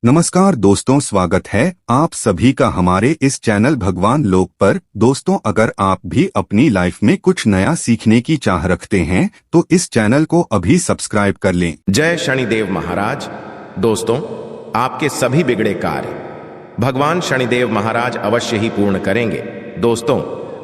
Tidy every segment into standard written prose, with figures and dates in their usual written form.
नमस्कार दोस्तों, स्वागत है आप सभी का हमारे इस चैनल भगवान लोक पर। दोस्तों, अगर आप भी अपनी लाइफ में कुछ नया सीखने की चाह रखते हैं तो इस चैनल को अभी सब्सक्राइब कर लें। जय शनिदेव महाराज। दोस्तों, आपके सभी बिगड़े कार्य भगवान शनिदेव महाराज अवश्य ही पूर्ण करेंगे। दोस्तों,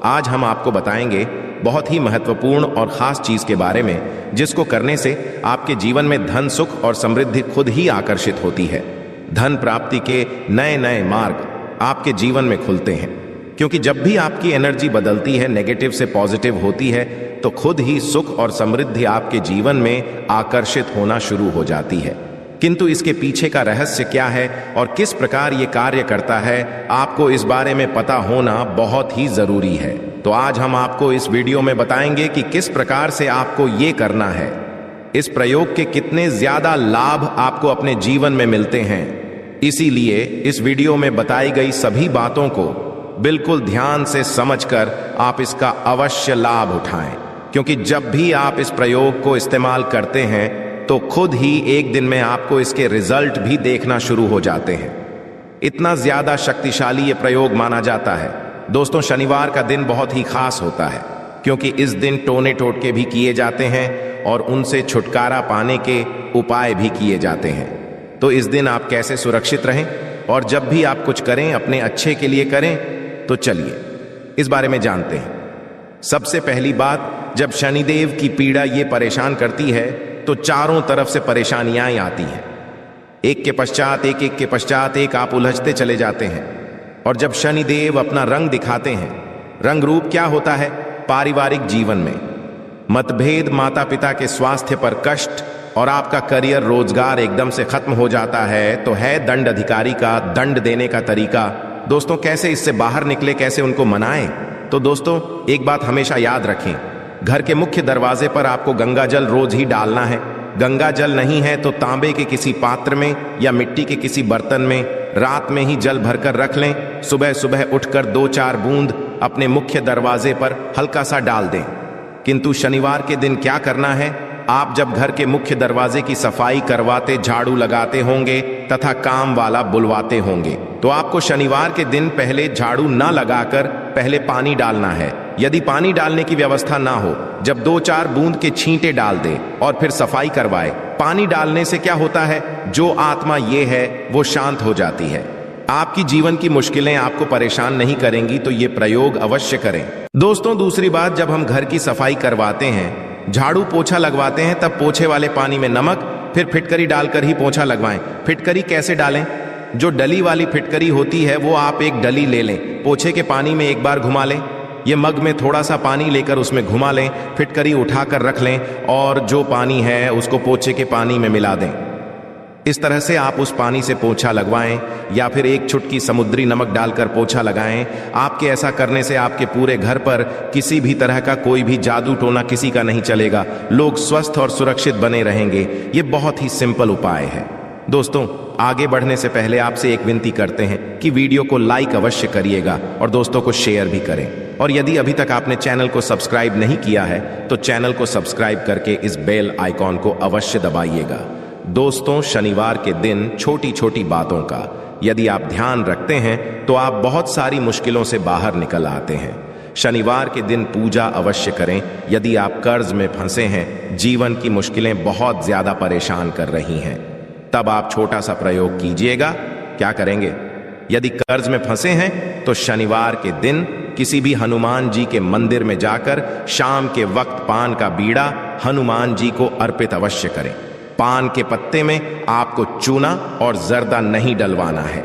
आज हम आपको बताएंगे बहुत ही महत्वपूर्ण और खास चीज के बारे में, जिसको करने से आपके जीवन में धन, सुख और समृद्धि खुद ही आकर्षित होती है। धन प्राप्ति के नए नए मार्ग आपके जीवन में खुलते हैं, क्योंकि जब भी आपकी एनर्जी बदलती है, नेगेटिव से पॉजिटिव होती है, तो खुद ही सुख और समृद्धि आपके जीवन में आकर्षित होना शुरू हो जाती है। किंतु इसके पीछे का रहस्य क्या है और किस प्रकार ये कार्य करता है, आपको इस बारे में पता होना बहुत ही जरूरी है। तो आज हम आपको इस वीडियो में बताएंगे कि किस प्रकार से आपको ये करना है, इस प्रयोग के कितने ज्यादा लाभ आपको अपने जीवन में मिलते हैं। इसीलिए इस वीडियो में बताई गई सभी बातों को बिल्कुल ध्यान से समझकर आप इसका अवश्य लाभ उठाएं, क्योंकि जब भी आप इस प्रयोग को इस्तेमाल करते हैं तो खुद ही एक दिन में आपको इसके रिजल्ट भी देखना शुरू हो जाते हैं। इतना ज्यादा शक्तिशाली ये प्रयोग माना जाता है। दोस्तों, शनिवार का दिन बहुत ही खास होता है, क्योंकि इस दिन टोने टोटके भी किए जाते हैं और उनसे छुटकारा पाने के उपाय भी किए जाते हैं। तो इस दिन आप कैसे सुरक्षित रहें और जब भी आप कुछ करें अपने अच्छे के लिए करें, तो चलिए इस बारे में जानते हैं। सबसे पहली बात, जब शनिदेव की पीड़ा ये परेशान करती है तो चारों तरफ से परेशानियां आती हैं। एक के पश्चात एक आप उलझते चले जाते हैं। और जब शनिदेव अपना रंग दिखाते हैं, रंग रूप क्या होता है? पारिवारिक जीवन में मतभेद, माता पिता के स्वास्थ्य पर कष्ट और आपका करियर, रोजगार एकदम से खत्म हो जाता है, तो है दंड अधिकारी का दंड देने का तरीका। दोस्तों, कैसे इससे बाहर निकले, कैसे उनको मनाएं? तो दोस्तों, एक बात हमेशा याद रखें, घर के मुख्य दरवाजे पर आपको गंगा जल रोज ही डालना है। गंगा जल नहीं है तो तांबे के किसी पात्र में या मिट्टी के किसी बर्तन में रात में ही जल भरकर रख लें। सुबह सुबह उठकर 2-4 बूंद अपने मुख्य दरवाजे पर हल्का सा डाल दें। किंतु शनिवार के दिन क्या करना है? आप जब घर के मुख्य दरवाजे की सफाई करवाते, झाड़ू लगाते होंगे तथा काम वाला बुलवाते होंगे, तो आपको शनिवार के दिन पहले झाड़ू ना लगाकर पहले पानी डालना है। यदि पानी डालने की व्यवस्था ना हो, जब 2-4 बूंद के छींटे डाल दे और फिर सफाई करवाए। पानी डालने से क्या होता है, जो आत्मा ये है वो शांत हो जाती है। आपकी जीवन की मुश्किलें आपको परेशान नहीं करेंगी, तो ये प्रयोग अवश्य करें। दोस्तों, दूसरी बात, जब हम घर की सफाई करवाते हैं, झाड़ू पोछा लगवाते हैं, तब पोछे वाले पानी में नमक फिर फिटकरी डालकर ही पोछा लगवाएं। फिटकरी कैसे डालें? जो डली वाली फिटकरी होती है वो आप एक डली ले लें, पोछे के पानी में एक बार घुमा लें। ये मग में थोड़ा सा पानी लेकर उसमें घुमा लें, फिटकरी उठाकर रख लें और जो पानी है उसको पोछे के पानी में मिला दें। इस तरह से आप उस पानी से पोछा लगवाएं या फिर एक चुटकी समुद्री नमक डालकर पोछा लगाएं। आपके ऐसा करने से आपके पूरे घर पर किसी भी तरह का कोई भी जादू टोना किसी का नहीं चलेगा। लोग स्वस्थ और सुरक्षित बने रहेंगे। ये बहुत ही सिंपल उपाय है। दोस्तों, आगे बढ़ने से पहले आपसे एक विनती करते हैं कि वीडियो को लाइक अवश्य करिएगा और दोस्तों को शेयर भी करें। और यदि अभी तक आपने चैनल को सब्सक्राइब नहीं किया है तो चैनल को सब्सक्राइब करके इस बेल आइकॉन को अवश्य दबाइएगा। दोस्तों, शनिवार के दिन छोटी छोटी बातों का यदि आप ध्यान रखते हैं तो आप बहुत सारी मुश्किलों से बाहर निकल आते हैं। शनिवार के दिन पूजा अवश्य करें। यदि आप कर्ज में फंसे हैं, जीवन की मुश्किलें बहुत ज्यादा परेशान कर रही हैं, तब आप छोटा सा प्रयोग कीजिएगा। क्या करेंगे? यदि कर्ज में फंसे हैं तो शनिवार के दिन किसी भी हनुमान जी के मंदिर में जाकर शाम के वक्त पान का बीड़ा हनुमान जी को अर्पित अवश्य करें। पान के पत्ते में आपको चूना और जर्दा नहीं डलवाना है।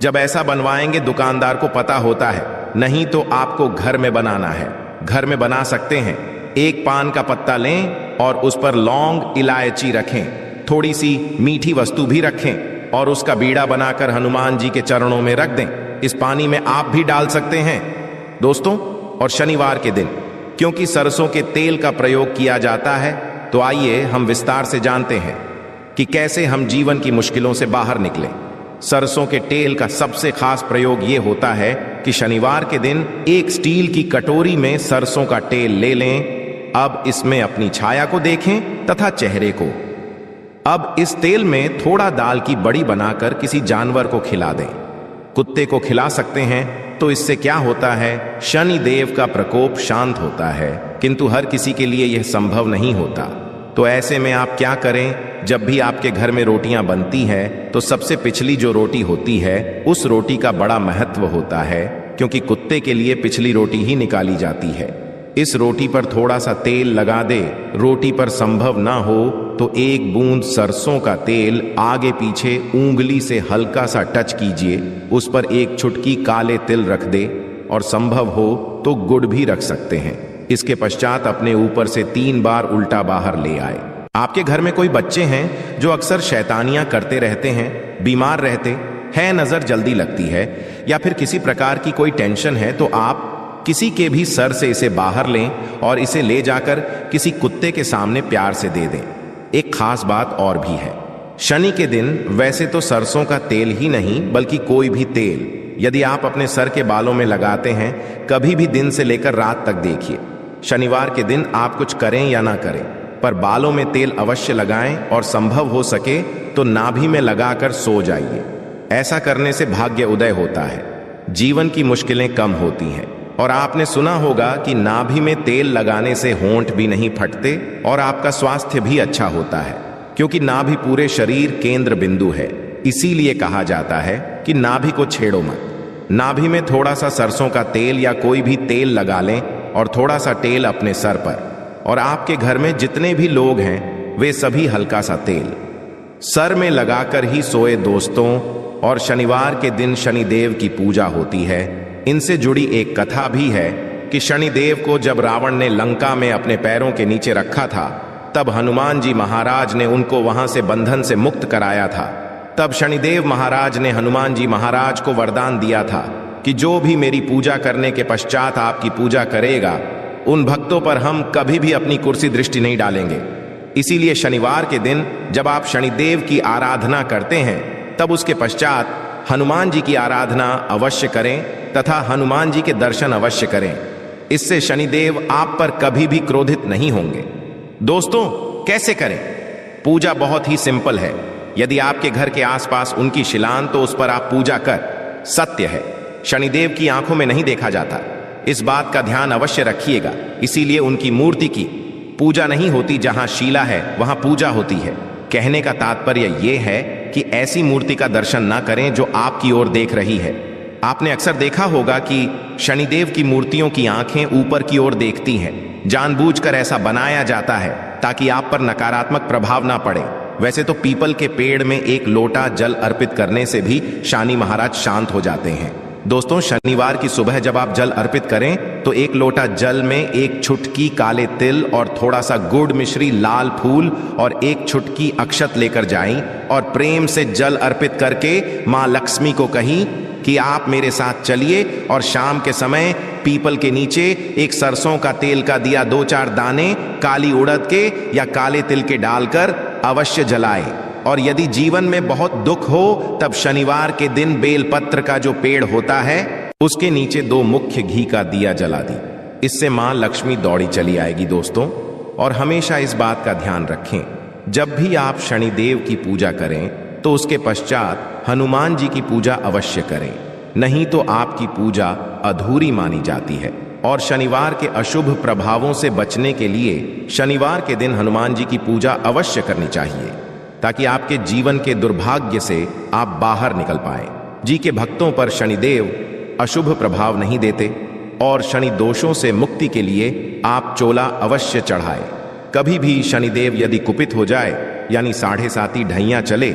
जब ऐसा बनवाएंगे दुकानदार को पता होता है, नहीं तो आपको घर में बनाना है। घर में बना सकते हैं। एक पान का पत्ता लें और उस पर लौंग, इलायची रखें, थोड़ी सी मीठी वस्तु भी रखें और उसका बीड़ा बनाकर हनुमान जी के चरणों में रख दें। इस पानी में आप भी डाल सकते हैं दोस्तों। और शनिवार के दिन क्योंकि सरसों के तेल का प्रयोग किया जाता है, तो आइए हम विस्तार से जानते हैं कि कैसे हम जीवन की मुश्किलों से बाहर निकलें। सरसों के तेल का सबसे खास प्रयोग यह होता है कि शनिवार के दिन एक स्टील की कटोरी में सरसों का तेल ले लें। अब इसमें अपनी छाया को देखें तथा चेहरे को। अब इस तेल में थोड़ा दाल की बड़ी बनाकर किसी जानवर को खिला दें। कुत्ते को खिला सकते हैं तो इससे क्या होता है, शनि देव का प्रकोप शांत होता है, किंतु हर किसी के लिए यह संभव नहीं होता। तो ऐसे में आप क्या करें, जब भी आपके घर में रोटियां बनती है तो सबसे पिछली जो रोटी होती है उस रोटी का बड़ा महत्व होता है, क्योंकि कुत्ते के लिए पिछली रोटी ही निकाली जाती है। इस रोटी पर थोड़ा सा तेल लगा दे। रोटी पर संभव ना हो तो एक बूंद सरसों का तेल आगे पीछे उंगली से हल्का सा टच कीजिए, उस पर एक चुटकी काले तिल रख दे और संभव हो तो गुड़ भी रख सकते हैं। इसके पश्चात अपने ऊपर से 3 बार उल्टा बाहर ले आए। आपके घर में कोई बच्चे हैं जो अक्सर शैतानियां करते रहते हैं, बीमार रहते हैं, नजर जल्दी लगती है या फिर किसी प्रकार की कोई टेंशन है, तो आप किसी के भी सर से इसे बाहर लें और इसे ले जाकर किसी कुत्ते के सामने प्यार से दे दें। एक खास बात और भी है, शनि के दिन वैसे तो सरसों का तेल ही नहीं बल्कि कोई भी तेल यदि आप अपने सर के बालों में लगाते हैं, कभी भी दिन से लेकर रात तक देखिए, शनिवार के दिन आप कुछ करें या ना करें पर बालों में तेल अवश्य लगाएं और संभव हो सके तो नाभि में लगाकर सो जाइए। ऐसा करने से भाग्य उदय होता है, जीवन की मुश्किलें कम होती हैं। और आपने सुना होगा कि नाभि में तेल लगाने से होंठ भी नहीं फटते और आपका स्वास्थ्य भी अच्छा होता है, क्योंकि नाभि पूरे शरीर केंद्र बिंदु है। इसीलिए कहा जाता है कि नाभि को छेड़ो मत। नाभि में थोड़ा सा सरसों का तेल या कोई भी तेल लगा लें और थोड़ा सा तेल अपने सर पर, और आपके घर में जितने भी लोग हैं वे सभी हल्का सा तेल सर में लगाकर ही सोए दोस्तों। और शनिवार के दिन शनिदेव की पूजा होती है। इनसे जुड़ी एक कथा भी है कि शनिदेव को जब रावण ने लंका में अपने पैरों के नीचे रखा था, तब हनुमान जी महाराज ने उनको वहां से बंधन से मुक्त कराया था। तब शनिदेव महाराज ने हनुमान जी महाराज को वरदान दिया था कि जो भी मेरी पूजा करने के पश्चात आपकी पूजा करेगा, उन भक्तों पर हम कभी भी अपनी कुर्सी दृष्टि नहीं डालेंगे। इसीलिए शनिवार के दिन जब आप शनिदेव की आराधना करते हैं, तब उसके पश्चात हनुमान जी की आराधना अवश्य करें तथा हनुमान जी के दर्शन अवश्य करें। इससे शनिदेव आप पर कभी भी क्रोधित नहीं होंगे। दोस्तों, कैसे करें? पूजा बहुत ही सिंपल है। यदि आपके घर के आसपास उनकी शिलान, तो उस पर आप पूजा कर। सत्य है, शनिदेव की आंखों में नहीं देखा जाता, इस बात का ध्यान अवश्य रखिएगा। इसीलिए उनकी मूर्ति की पूजा नहीं होती, जहां शिला है वहां पूजा होती है। कहने का तात्पर्य यह है कि ऐसी मूर्ति का दर्शन ना करें जो आपकी ओर देख रही है। आपने अक्सर देखा होगा कि शनिदेव की मूर्तियों की आंखें ऊपर की ओर देखती हैं। जानबूझकर ऐसा बनाया जाता है ताकि आप पर नकारात्मक प्रभाव ना पड़े। वैसे तो पीपल के पेड़ में एक लोटा जल अर्पित करने से भी शनि महाराज शांत हो जाते हैं। दोस्तों, शनिवार की सुबह जब आप जल अर्पित करें तो एक लोटा जल में एक चुटकी काले तिल और थोड़ा सा गुड़ मिश्री लाल फूल और एक चुटकी अक्षत लेकर जाएं और प्रेम से जल अर्पित करके मां लक्ष्मी को कहीं कि आप मेरे साथ चलिए और शाम के समय पीपल के नीचे एक सरसों का तेल का दिया 2-4 दाने काली उड़द के या काले तिल के डालकर अवश्य जलाएं। और यदि जीवन में बहुत दुख हो, तब शनिवार के दिन बेलपत्र का जो पेड़ होता है उसके नीचे 2 मुख्य घी का दिया जला दी। इससे मां लक्ष्मी दौड़ी चली आएगी। दोस्तों, और हमेशा इस बात का ध्यान रखें, जब भी आप शनिदेव की पूजा करें तो उसके पश्चात हनुमान जी की पूजा अवश्य करें, नहीं तो आपकी पूजा अधूरी मानी जाती है। और शनिवार के अशुभ प्रभावों से बचने के लिए शनिवार के दिन हनुमान जी की पूजा अवश्य करनी चाहिए, ताकि आपके जीवन के दुर्भाग्य से आप बाहर निकल पाए। जी के भक्तों पर शनिदेव अशुभ प्रभाव नहीं देते और शनि दोषों से मुक्ति के लिए आप चोला अवश्य चढ़ाए। कभी भी शनिदेव यदि कुपित हो जाए, यानी 7.5 ढैया चले,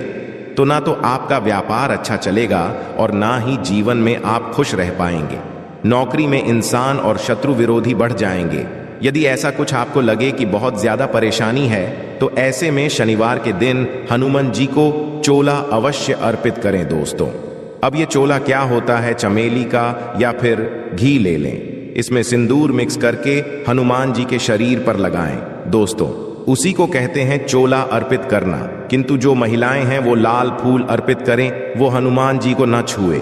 तो ना तो आपका व्यापार अच्छा चलेगा और ना ही जीवन में आप खुश रह पाएंगे। नौकरी में इंसान और शत्रु विरोधी बढ़ जाएंगे। यदि ऐसा कुछ आपको लगे कि बहुत ज्यादा परेशानी है, तो ऐसे में शनिवार के दिन हनुमान जी को चोला अवश्य अर्पित करें। दोस्तों, अब ये चोला क्या होता है, चमेली का या फिर घी ले लें, इसमें सिंदूर मिक्स करके हनुमान जी के शरीर पर लगाएं। दोस्तों, उसी को कहते हैं चोला अर्पित करना। किंतु जो महिलाएं हैं वो लाल फूल अर्पित करें, वो हनुमान जी को न छुए।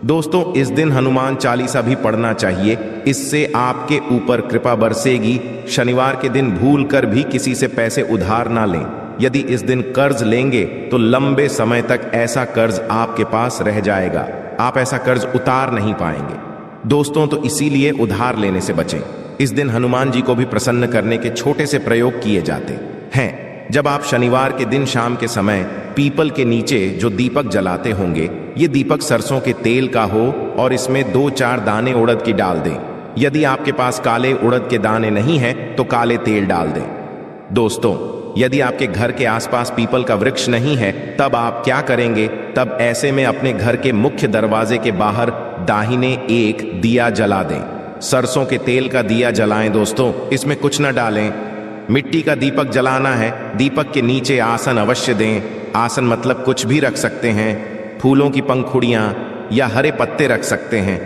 दोस्तों, इस दिन हनुमान चालीसा भी पढ़ना चाहिए, इससे आपके ऊपर कृपा बरसेगी। शनिवार के दिन भूल कर भी किसी से पैसे उधार ना लें। यदि इस दिन कर्ज लेंगे तो लंबे समय तक ऐसा कर्ज आपके पास रह जाएगा, आप ऐसा कर्ज उतार नहीं पाएंगे। दोस्तों, तो इसीलिए उधार लेने से बचें। इस दिन हनुमान जी को भी प्रसन्न करने के छोटे से प्रयोग किए जाते हैं। जब आप शनिवार के दिन शाम के समय पीपल के नीचे जो दीपक जलाते होंगे, ये दीपक सरसों के तेल का हो और इसमें 2-4 दाने उड़द की डाल दें। यदि आपके पास काले उड़द के दाने नहीं हैं तो काले तेल डाल दें। दोस्तों, यदि आपके घर के आसपास पीपल का वृक्ष नहीं है, तब आप क्या करेंगे? तब ऐसे में अपने घर के मुख्य दरवाजे के बाहर दाहिने एक दिया जला दें। सरसों के तेल का दिया जलाएं दोस्तों, इसमें कुछ न डालें। मिट्टी का दीपक जलाना है, दीपक के नीचे आसन अवश्य दें। आसन मतलब कुछ भी रख सकते हैं, फूलों की पंखुड़ियां या हरे पत्ते रख सकते हैं।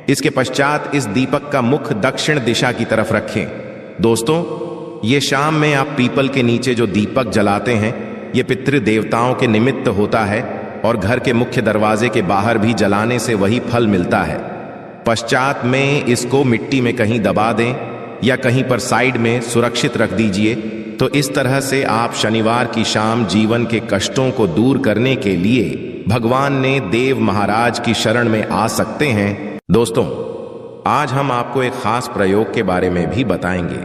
इसके पश्चात इस दीपक का मुख दक्षिण दिशा की तरफ रखें। दोस्तों, ये शाम में आप पीपल के नीचे जो दीपक जलाते हैं, ये पितृ देवताओं के निमित्त होता है और घर के मुख्य दरवाजे के बाहर भी जलाने से वही फल मिलता है। पश्चात में इसको मिट्टी में कहीं दबा दें या कहीं पर साइड में सुरक्षित रख दीजिए। तो इस तरह से आप शनिवार की शाम जीवन के कष्टों को दूर करने के लिए भगवान ने देव महाराज की शरण में आ सकते हैं। दोस्तों, आज हम आपको एक खास प्रयोग के बारे में भी बताएंगे।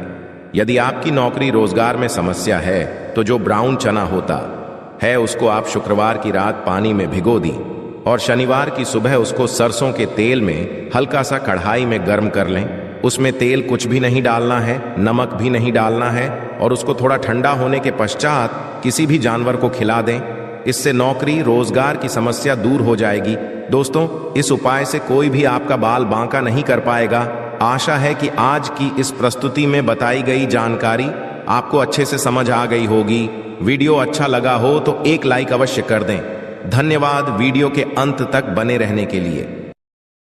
यदि आपकी नौकरी रोजगार में समस्या है तो जो ब्राउन चना होता है उसको आप शुक्रवार की रात पानी में भिगो दी और शनिवार की सुबह उसको सरसों के तेल में हल्का सा कढ़ाई में गर्म कर लें। उसमें तेल कुछ भी नहीं डालना है, नमक भी नहीं डालना है और उसको थोड़ा ठंडा होने के पश्चात किसी भी जानवर को खिला दें। इससे नौकरी रोजगार की समस्या दूर हो जाएगी। दोस्तों, इस उपाय से कोई भी आपका बाल बांका नहीं कर पाएगा। आशा है कि आज की इस प्रस्तुति में बताई गई जानकारी आपको अच्छे से समझ आ गई होगी। वीडियो अच्छा लगा हो तो एक लाइक अवश्य कर दें। धन्यवाद वीडियो के अंत तक बने रहने के लिए।